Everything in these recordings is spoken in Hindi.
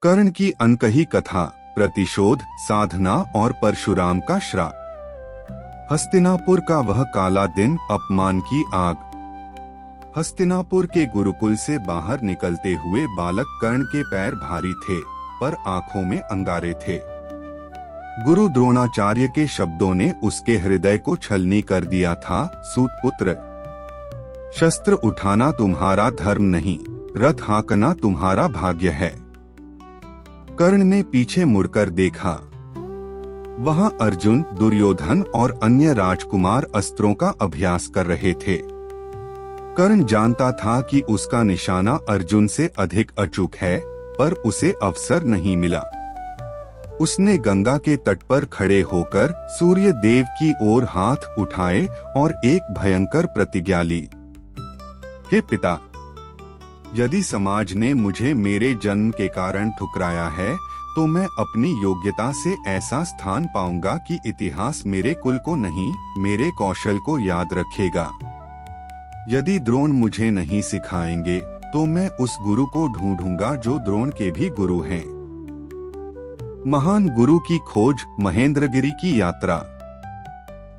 कर्ण की अनकही कथा, प्रतिशोध, साधना और परशुराम का श्राप। हस्तिनापुर का वह काला दिन, अपमान की आग। हस्तिनापुर के गुरुकुल से बाहर निकलते हुए बालक कर्ण के पैर भारी थे, पर आंखों में अंगारे थे। गुरु द्रोणाचार्य के शब्दों ने उसके हृदय को छलनी कर दिया था। सूतपुत्र, शस्त्र उठाना तुम्हारा धर्म नहीं, रथ हाँकना तुम्हारा भाग्य है। कर्ण ने पीछे मुड़कर देखा। वहां अर्जुन, दुर्योधन और अन्य राजकुमार अस्त्रों का अभ्यास कर रहे थे। कर्ण जानता था कि उसका निशाना अर्जुन से अधिक अचूक है, पर उसे अवसर नहीं मिला। उसने गंगा के तट पर खड़े होकर सूर्य देव की ओर हाथ उठाए और एक भयंकर प्रतिज्ञा ली। हे पिता, यदि समाज ने मुझे मेरे जन्म के कारण ठुकराया है, तो मैं अपनी योग्यता से ऐसा स्थान पाऊंगा कि इतिहास मेरे कुल को नहीं, मेरे कौशल को याद रखेगा। यदि द्रोण मुझे नहीं सिखाएंगे, तो मैं उस गुरु को ढूंढूंगा जो द्रोण के भी गुरु हैं। महान गुरु की खोज, महेंद्रगिरी की यात्रा।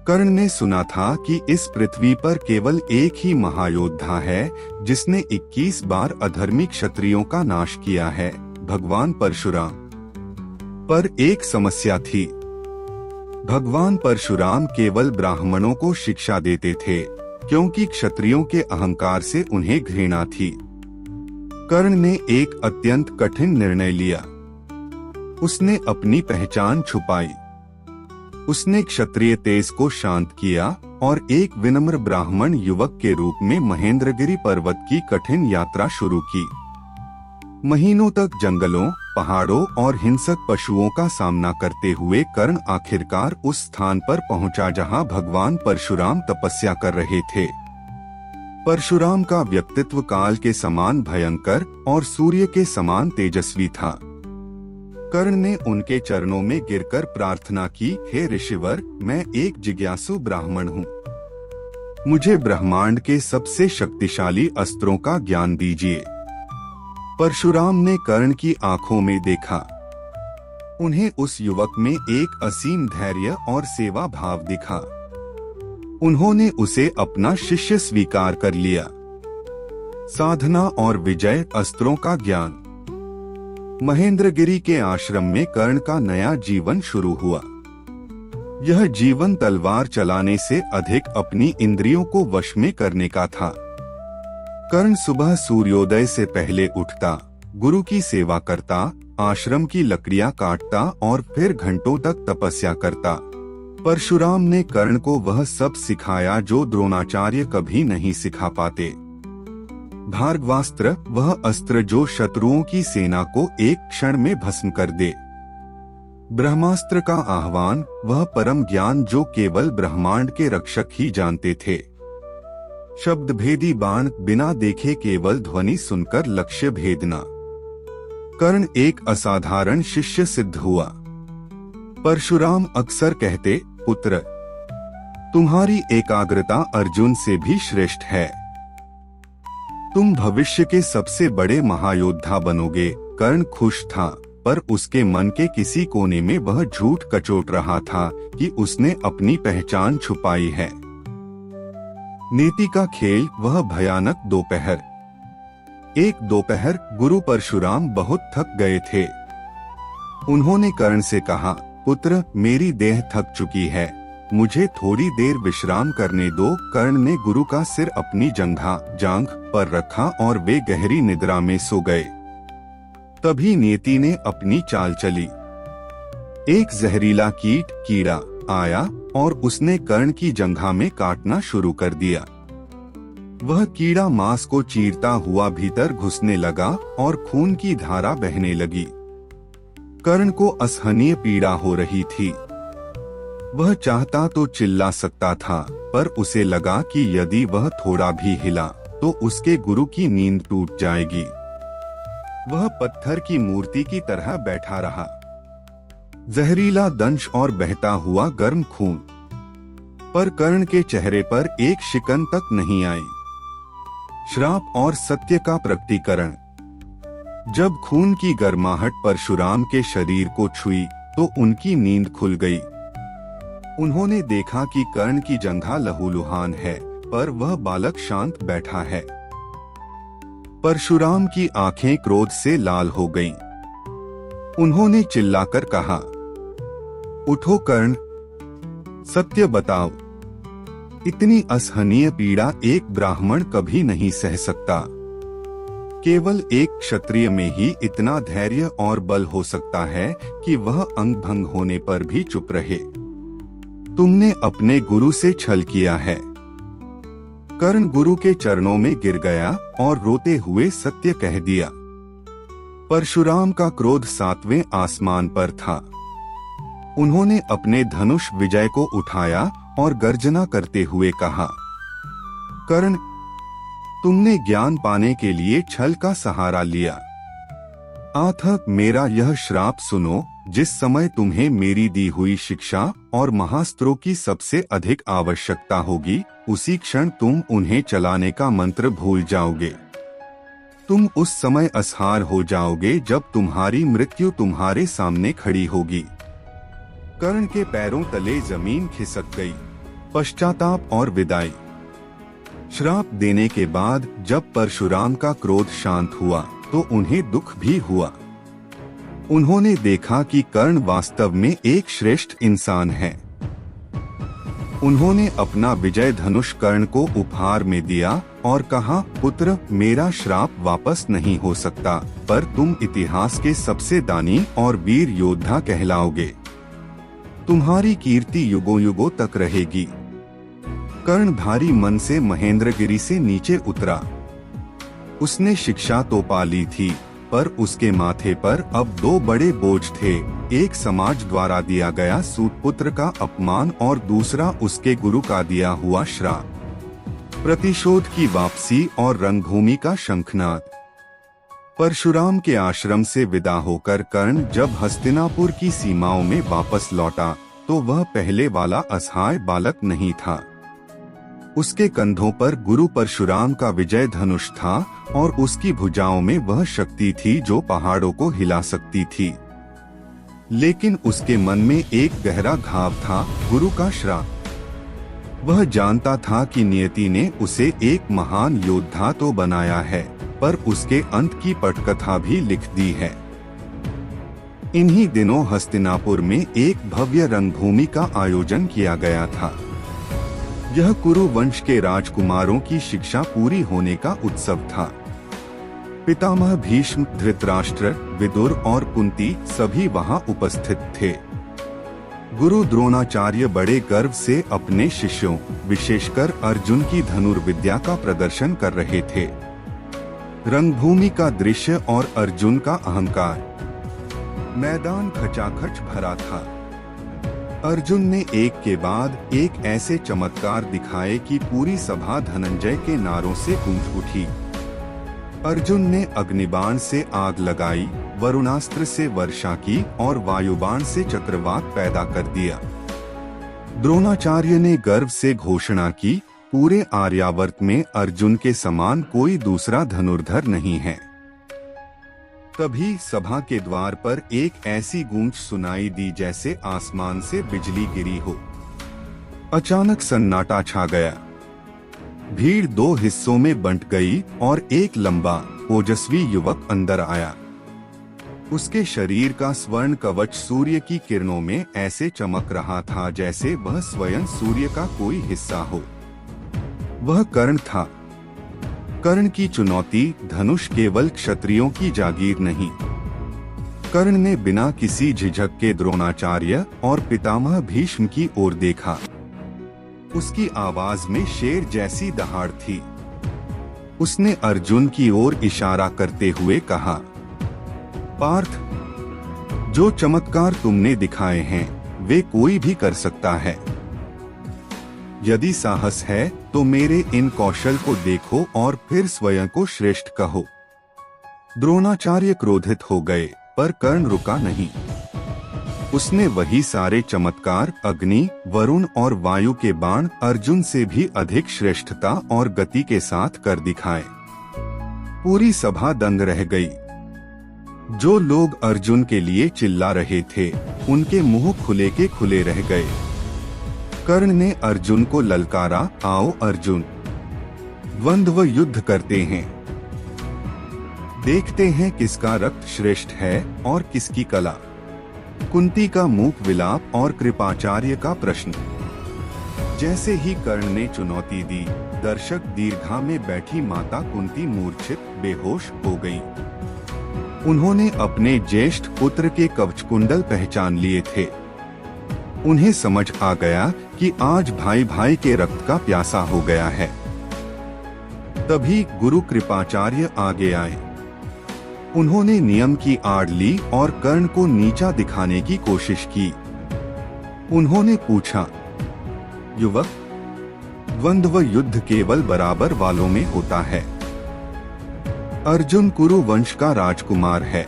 कर्ण ने सुना था कि इस पृथ्वी पर केवल एक ही महायोद्धा है जिसने 21 बार अधर्मी क्षत्रियों का नाश किया है, भगवान परशुराम। पर एक समस्या थी। भगवान परशुराम केवल ब्राह्मणों को शिक्षा देते थे, क्योंकि क्षत्रियों के अहंकार से उन्हें घृणा थी। कर्ण ने एक अत्यंत कठिन निर्णय लिया। उसने अपनी पहचान छुपाई। उसने क्षत्रिय तेज को शांत किया और एक विनम्र ब्राह्मण युवक के रूप में महेंद्रगिरी पर्वत की कठिन यात्रा शुरू की। महीनों तक जंगलों, पहाड़ों और हिंसक पशुओं का सामना करते हुए कर्ण आखिरकार उस स्थान पर पहुंचा जहां भगवान परशुराम तपस्या कर रहे थे। परशुराम का व्यक्तित्व काल के समान भयंकर और सूर्य के समान तेजस्वी था। कर्ण ने उनके चरणों में गिरकर प्रार्थना की, हे ऋषिवर, मैं एक जिज्ञासु ब्राह्मण हूँ। मुझे ब्रह्मांड के सबसे शक्तिशाली अस्त्रों का ज्ञान दीजिए। परशुराम ने कर्ण की आंखों में देखा। उन्हें उस युवक में एक असीम धैर्य और सेवा भाव दिखा। उन्होंने उसे अपना शिष्य स्वीकार कर लिया। साधना और विजय, अस्त्रों का ज्ञान। महेंद्रगिरी के आश्रम में कर्ण का नया जीवन शुरू हुआ। यह जीवन तलवार चलाने से अधिक अपनी इंद्रियों को वश में करने का था। कर्ण सुबह सूर्योदय से पहले उठता, गुरु की सेवा करता, आश्रम की लकड़ियां काटता और फिर घंटों तक तपस्या करता। परशुराम ने कर्ण को वह सब सिखाया जो द्रोणाचार्य कभी नहीं सिखा पाते। भार्गवास्त्र, वह अस्त्र जो शत्रुओं की सेना को एक क्षण में भस्म कर दे। ब्रह्मास्त्र का आह्वान, वह परम ज्ञान जो केवल ब्रह्मांड के रक्षक ही जानते थे। शब्द भेदी बाण, बिना देखे केवल ध्वनि सुनकर लक्ष्य भेदना। कर्ण एक असाधारण शिष्य सिद्ध हुआ। परशुराम अक्सर कहते, पुत्र, तुम्हारी एकाग्रता अर्जुन से भी श्रेष्ठ है। तुम भविष्य के सबसे बड़े महायोद्धा बनोगे। कर्ण खुश था, पर उसके मन के किसी कोने में वह झूठ कचोट रहा था कि उसने अपनी पहचान छुपाई है। नीति का खेल, वह भयानक दोपहर। एक दोपहर गुरु परशुराम बहुत थक गए थे। उन्होंने कर्ण से कहा, पुत्र, मेरी देह थक चुकी है, मुझे थोड़ी देर विश्राम करने दो। कर्ण ने गुरु का सिर अपनी जांघ पर रखा और वे गहरी निद्रा में सो गए। तभी नियति ने अपनी चाल चली। एक जहरीला कीड़ा आया और उसने कर्ण की जंघा में काटना शुरू कर दिया। वह कीड़ा मांस को चीरता हुआ भीतर घुसने लगा और खून की धारा बहने लगी। कर्ण को असहनीय पीड़ा हो रही थी। वह चाहता तो चिल्ला सकता था, पर उसे लगा कि यदि वह थोड़ा भी हिला तो उसके गुरु की नींद टूट जाएगी। वह पत्थर की मूर्ति की तरह बैठा रहा। जहरीला दंश और बहता हुआ गर्म खून, पर कर्ण के चेहरे पर एक शिकन तक नहीं आई। श्राप और सत्य का प्रकटीकरण। जब खून की गर्माहट परशुराम के शरीर को छुई तो उनकी नींद खुल गई। उन्होंने देखा कि कर्ण की जंघा लहूलुहान है, पर वह बालक शांत बैठा है। परशुराम की आंखें क्रोध से लाल हो गईं। उन्होंने चिल्लाकर कहा, उठो कर्ण, सत्य बताओ। इतनी असहनीय पीड़ा एक ब्राह्मण कभी नहीं सह सकता। केवल एक क्षत्रिय में ही इतना धैर्य और बल हो सकता है कि वह अंग भंग होने पर भी चुप रहे। तुमने अपने गुरु से छल किया है। कर्ण गुरु के चरणों में गिर गया और रोते हुए सत्य कह दिया। परशुराम का क्रोध 7वें आसमान पर था। उन्होंने अपने धनुष विजय को उठाया और गर्जना करते हुए कहा, कर्ण, तुमने ज्ञान पाने के लिए छल का सहारा लिया। अतः मेरा यह श्राप सुनो, जिस समय तुम्हें मेरी दी हुई शिक्षा और महास्त्रों की सबसे अधिक आवश्यकता होगी, उसी क्षण तुम उन्हें चलाने का मंत्र भूल जाओगे। तुम उस समय असहार हो जाओगे जब तुम्हारी मृत्यु तुम्हारे सामने खड़ी होगी। कर्ण के पैरों तले जमीन खिसक गई। पश्चाताप और विदाई। श्राप देने के बाद जब परशुराम का क्रोध शांत हुआ तो उन्हें दुख भी हुआ। उन्होंने देखा कि कर्ण वास्तव में एक श्रेष्ठ इंसान है। उन्होंने अपना विजय धनुष कर्ण को उपहार में दिया और कहा, पुत्र, मेरा श्राप वापस नहीं हो सकता, पर तुम इतिहास के सबसे दानी और वीर योद्धा कहलाओगे। तुम्हारी कीर्ति युगों युगों तक रहेगी। कर्ण भारी मन से महेंद्रगिरी से नीचे उतरा। उसने शिक्षा तो पा ली थी, पर उसके माथे पर अब 2 बड़े बोझ थे। एक समाज द्वारा दिया गया सूतपुत्र का अपमान और दूसरा उसके गुरु का दिया हुआ श्राप। प्रतिशोध की वापसी और रंगभूमि का शंखनाद। परशुराम के आश्रम से विदा होकर कर्ण जब हस्तिनापुर की सीमाओं में वापस लौटा तो वह पहले वाला असहाय बालक नहीं था। उसके कंधों पर गुरु परशुराम का विजय धनुष था और उसकी भुजाओं में वह शक्ति थी जो पहाड़ों को हिला सकती थी। लेकिन उसके मन में एक गहरा घाव था, गुरु का श्राप। वह जानता था कि नियति ने उसे एक महान योद्धा तो बनाया है, पर उसके अंत की पटकथा भी लिख दी है। इन्हीं दिनों हस्तिनापुर में एक भव्य रंगभूमि का आयोजन किया गया था। यह कुरु वंश के राजकुमारों की शिक्षा पूरी होने का उत्सव था। पितामह भीष्म, धृतराष्ट्र, विदुर और कुंती सभी वहां उपस्थित थे। गुरु द्रोणाचार्य बड़े गर्व से अपने शिष्यों, विशेषकर अर्जुन की धनुर्विद्या का प्रदर्शन कर रहे थे। रंगभूमि का दृश्य और अर्जुन का अहंकार। मैदान खचाखच भरा था। अर्जुन ने एक के बाद एक ऐसे चमत्कार दिखाए कि पूरी सभा धनंजय के नारों से गूंज उठी। अर्जुन ने अग्निबाण से आग लगाई, वरुणास्त्र से वर्षा की और वायुबाण से चक्रवात पैदा कर दिया। द्रोणाचार्य ने गर्व से घोषणा की, पूरे आर्यावर्त में अर्जुन के समान कोई दूसरा धनुर्धर नहीं है। तभी सभा के द्वार पर एक ऐसी गूंज सुनाई दी जैसे आसमान से बिजली गिरी हो। अचानक सन्नाटा छा गया। भीड़ 2 हिस्सों में बंट गई और एक लंबा, ओजस्वी युवक अंदर आया। उसके शरीर का स्वर्ण कवच सूर्य की किरणों में ऐसे चमक रहा था जैसे वह स्वयं सूर्य का कोई हिस्सा हो। वह कर्ण था। कर्ण की चुनौती, धनुष केवल क्षत्रियों की जागीर नहीं। कर्ण ने बिना किसी झिझक के द्रोणाचार्य और पितामह भीष्म की ओर देखा। उसकी आवाज में शेर जैसी दहाड़ थी। उसने अर्जुन की ओर इशारा करते हुए कहा, पार्थ, जो चमत्कार तुमने दिखाए हैं वे कोई भी कर सकता है। यदि साहस है तो मेरे इन कौशल को देखो और फिर स्वयं को श्रेष्ठ कहो। द्रोणाचार्य क्रोधित हो गए, पर कर्ण रुका नहीं। उसने वही सारे चमत्कार अग्नि, वरुण और वायु के बाण अर्जुन से भी अधिक श्रेष्ठता और गति के साथ कर दिखाए। पूरी सभा दंग रह गई। जो लोग अर्जुन के लिए चिल्ला रहे थे उनके मुंह खुले के खुले रह गए। कर्ण ने अर्जुन को ललकारा, आओ अर्जुन, द्वंद्व युद्ध करते हैं। देखते हैं किसका रक्त श्रेष्ठ है और किसकी कला। कुंती का मूक विलाप और कृपाचार्य का प्रश्न। जैसे ही कर्ण ने चुनौती दी, दर्शक दीर्घा में बैठी माता कुंती मूर्छित बेहोश हो गईं। उन्होंने अपने ज्येष्ठ पुत्र के कवच कुंडल पहचान लिए थे। उन्हें समझ आ गया कि आज भाई भाई के रक्त का प्यासा हो गया है। तभी गुरु कृपाचार्य आगे आए। उन्होंने नियम की आड़ ली और कर्ण को नीचा दिखाने की कोशिश की। उन्होंने पूछा, युवक, द्वंद्व युद्ध केवल बराबर वालों में होता है। अर्जुन कुरु वंश का राजकुमार है।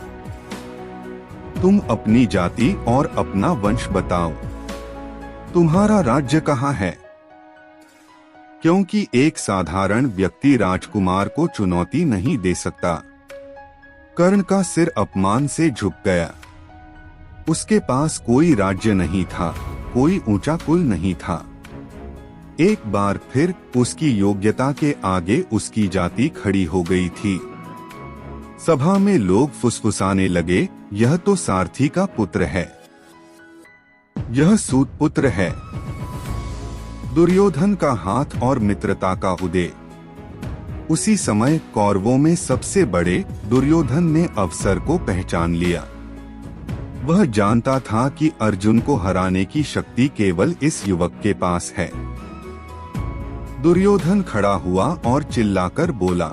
तुम अपनी जाति और अपना वंश बताओ। तुम्हारा राज्य कहाँ है? क्योंकि एक साधारण व्यक्ति राजकुमार को चुनौती नहीं दे सकता। कर्ण का सिर अपमान से झुक गया। उसके पास कोई राज्य नहीं था, कोई ऊंचा कुल नहीं था। एक बार फिर उसकी योग्यता के आगे उसकी जाति खड़ी हो गई थी। सभा में लोग फुसफुसाने लगे, यह तो सारथी का पुत्र है, यह सूत पुत्र है। दुर्योधन का हाथ और मित्रता का उदय। उसी समय कौरवों में सबसे बड़े दुर्योधन ने अवसर को पहचान लिया। वह जानता था कि अर्जुन को हराने की शक्ति केवल इस युवक के पास है। दुर्योधन खड़ा हुआ और चिल्लाकर बोला,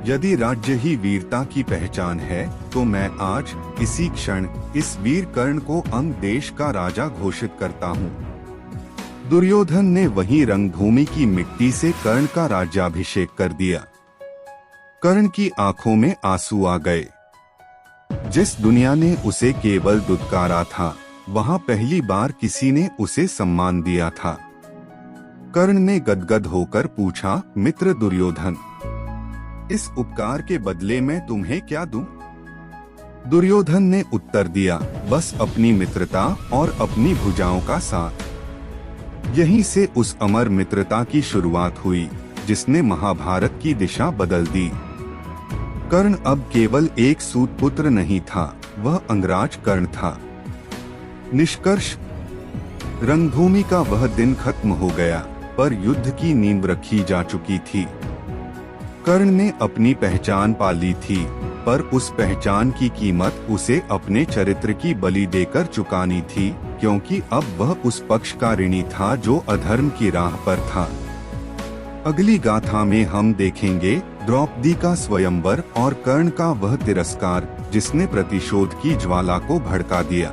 यदि राज्य ही वीरता की पहचान है तो मैं आज इसी क्षण इस वीर कर्ण को अंग देश का राजा घोषित करता हूँ। दुर्योधन ने वहीं रंगभूमि की मिट्टी से कर्ण का राज्याभिषेक कर दिया। कर्ण की आंखों में आंसू आ गए। जिस दुनिया ने उसे केवल दुत्कारा था, वहां पहली बार किसी ने उसे सम्मान दिया था। कर्ण ने गदगद होकर पूछा, मित्र दुर्योधन, इस उपकार के बदले में तुम्हें क्या दूं? दुर्योधन ने उत्तर दिया, बस अपनी मित्रता और अपनी भुजाओं का साथ। यहीं से उस अमर मित्रता की शुरुआत हुई जिसने महाभारत की दिशा बदल दी। कर्ण अब केवल एक सूत पुत्र नहीं था, वह अंगराज कर्ण था। निष्कर्ष, रंगभूमि का वह दिन खत्म हो गया, पर युद्ध की नींव रखी जा चुकी थी। कर्ण ने अपनी पहचान पा ली थी, पर उस पहचान की कीमत उसे अपने चरित्र की बलि देकर चुकानी थी, क्योंकि अब वह उस पक्ष का ऋणी था जो अधर्म की राह पर था। अगली गाथा में हम देखेंगे द्रौपदी का स्वयंवर और कर्ण का वह तिरस्कार जिसने प्रतिशोध की ज्वाला को भड़का दिया।